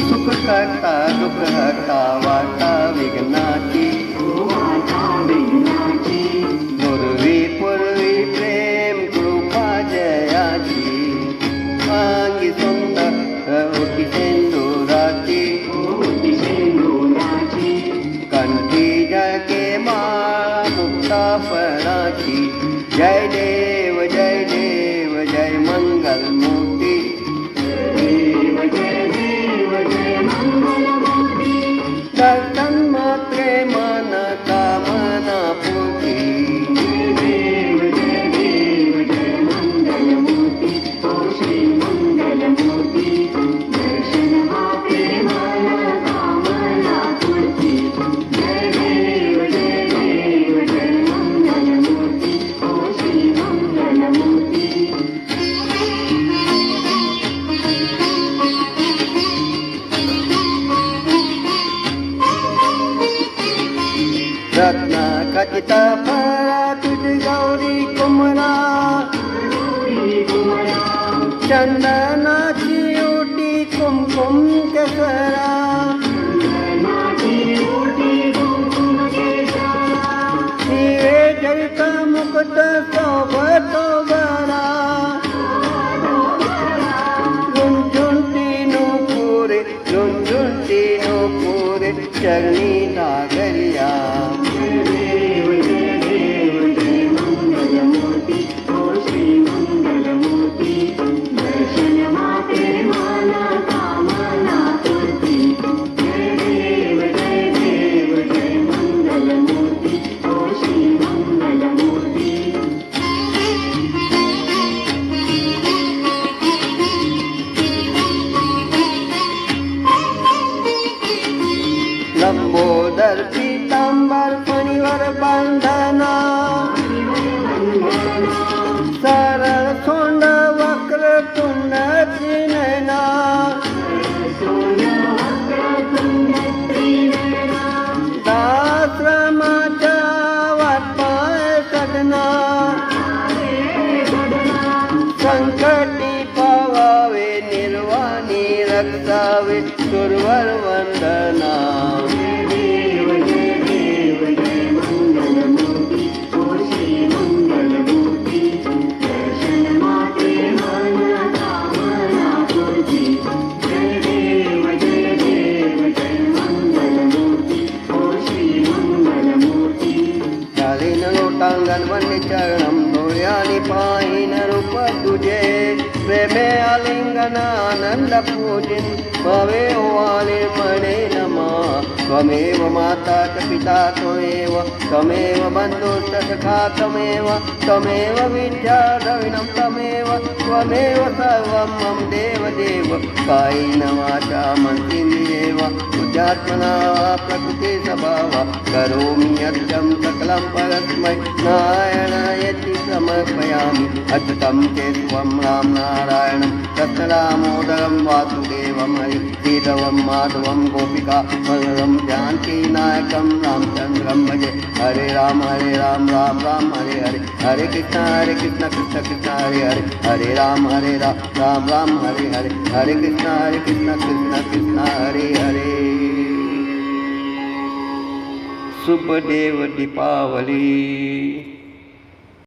सुख करता दुःख हरता वार्ता विघ्नाची पूर्वी पूर्वी प्रेम कृपा जयाची अंगी सुंदर ओटी सिंदुराची कंठी जळके माळ मुक्तापणाची जय देव जय देव जय मंगल मूर्ती दर्शन मात्रे मन कामना पूर्ती रत्न खचित फळा तुझी गौरी कुमरा चंदनाची ओटी कुमकुम केसरा हिरे जडित मुकुट शोभतो बरा झुंझुंटी नूपुरे झुंझुंटी नूपुरे चरणी लागरिया लंबोदर पीतांबर फणीवर बांधना सरळ सोंड वक्र तुंड नयना दाश्रमाच्या वाटपाय सदना संकटी पावावे निर्वाणी रक्षावे सुरवर वंदना लोटांगण वन्य चरणम डोळ्यानी पाहिन रूप तुझे प्रेमे आलिंगन आनंद पूजिन भवे ओवाले मणे नमा त्वमेव माता च पिता त्वमेव बन्धुश्च सखा त्वमेव विद्या द्रविणं त्वमेव सर्वं मम देव देव कायेन वाचा मनसेन्द्रियेव बुद्ध्यात्मना प्रकृते स्वभाव करोमि यज्ञं सकलं परस्मै नारायणायति समर्पयामि अच्युतं केशवं राम नारायणं कृष्णदामोदरं वासुदेवं हरि केशवं माधवं गोपिका वल्लभं जानकीनायकं रामचन्द्रं भजे हरे राम राम राम हरे हरे हरे कृष्ण कृष्ण कृष्ण हरे हरे हरे राम राम राम हरे हरे हरे कृष्ण कृष्ण हरे हरे। शुभ देव दीपावली।